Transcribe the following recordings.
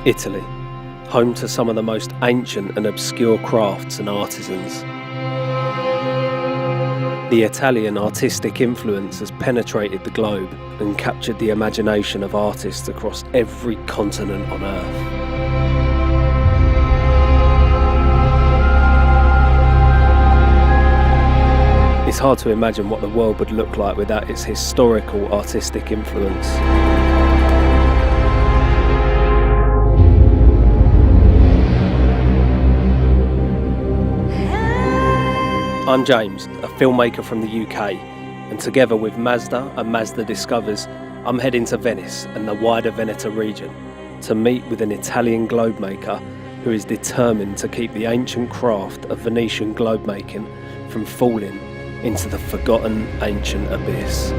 Italy, home to some of the most ancient and obscure crafts and artisans. The Italian artistic influence has penetrated the globe and captured the imagination of artists across every continent on Earth. It's hard to imagine what the world would look like without its historical artistic influence. I'm James, a filmmaker from the UK, and together with Mazda and Mazda Discovers, I'm heading to Venice and the wider Veneto region to meet with an Italian globe maker who is determined to keep the ancient craft of Venetian globe making from falling into the forgotten ancient abyss.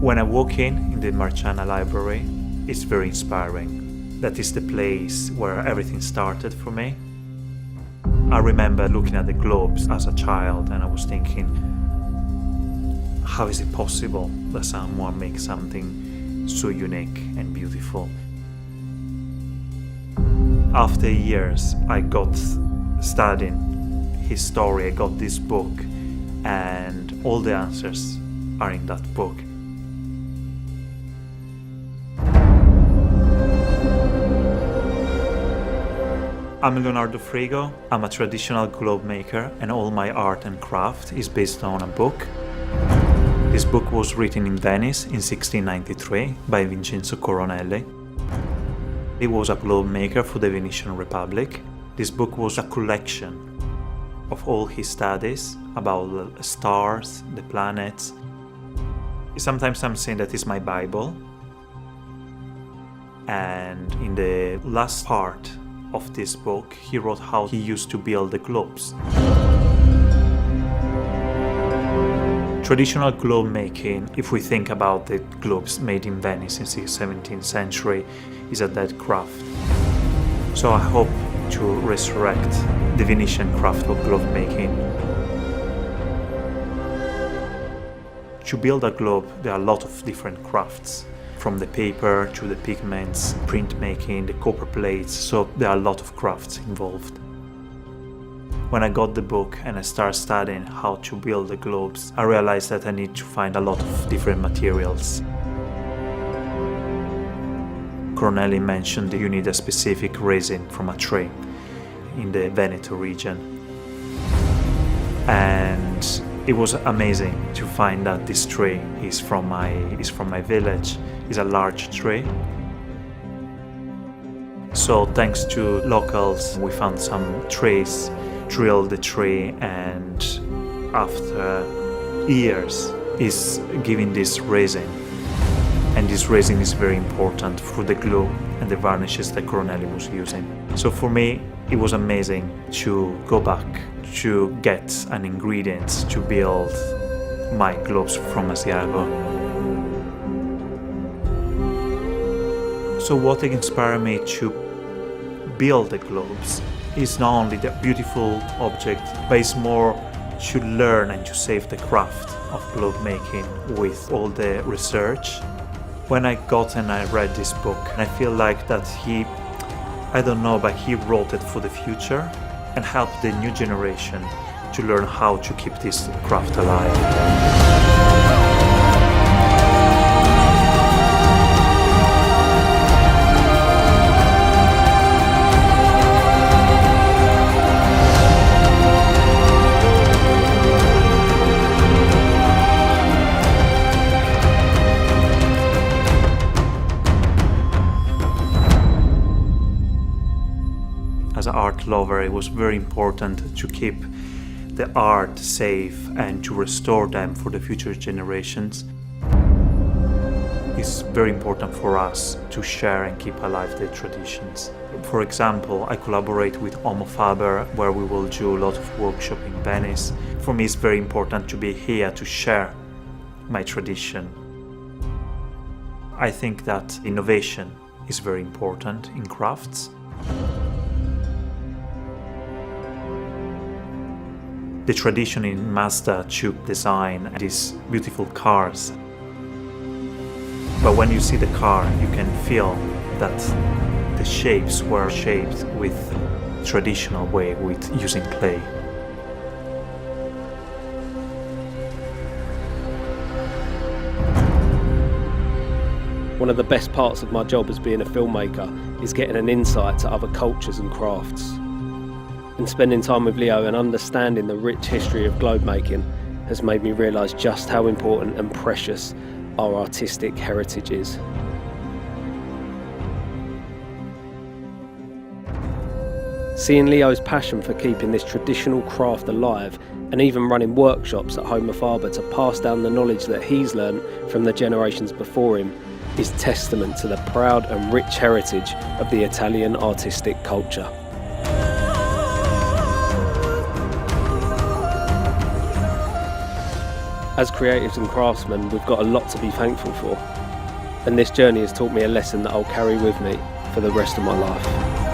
When I walk in the Marciana library, it's very inspiring. That is the place where everything started for me. I remember looking at the globes as a child and I was thinking, how is it possible that someone makes something so unique and beautiful? After years, I got studying his story, I got this book, and all the answers are in that book. I'm Leonardо Frіgo. I'm a traditional globe maker and all my art and craft is based on a book. This book was written in Venice in 1693 by Vincenzo Coronelli. He was a globe maker for the Venetian Republic. This book was a collection of all his studies about the stars, the planets. Sometimes I'm saying that it's my Bible. And in the last part of this book, he wrote how he used to build the globes. Traditional globe making, if we think about the globes made in Venice in the 17th century, is a dead craft. So I hope to resurrect the Venetian craft of globe making. To build a globe, there are a lot of different crafts. From the paper to the pigments, printmaking, the copper plates, so there are a lot of crafts involved. When I got the book and I started studying how to build the globes, I realized that I need to find a lot of different materials. Coronelli mentioned that you need a specific resin from a tree in the Veneto region. And it was amazing to find that this tree is from my village. It's a large tree. So thanks to locals, we found some trees, drilled the tree, and after years is giving this resin. And this resin is very important for the glue and the varnishes that Coronelli was using. So for me, it was amazing to go back to get an ingredient to build my globes from Asiago. So what inspired me to build the globes is not only the beautiful object, but it's more to learn and to save the craft of globe making with all the research. When I got and I read this book, I feel like that he wrote it for the future and helped the new generation to learn how to keep this craft alive. As an art lover, it was very important to keep the art safe and to restore them for the future generations. It's very important for us to share and keep alive the traditions. For example, I collaborate with Homo Faber, where we will do a lot of workshop in Venice. For me, it's very important to be here to share my tradition. I think that innovation is very important in crafts. The tradition in Mazda tube design, these beautiful cars. But when you see the car, you can feel that the shapes were shaped with traditional way, with using clay. One of the best parts of my job as being a filmmaker is getting an insight to other cultures and crafts. And spending time with Leo and understanding the rich history of globe making has made me realise just how important and precious our artistic heritage is. Seeing Leo's passion for keeping this traditional craft alive and even running workshops at Home of Faber to pass down the knowledge that he's learnt from the generations before him is testament to the proud and rich heritage of the Italian artistic culture. As creatives and craftsmen, we've got a lot to be thankful for, and this journey has taught me a lesson that I'll carry with me for the rest of my life.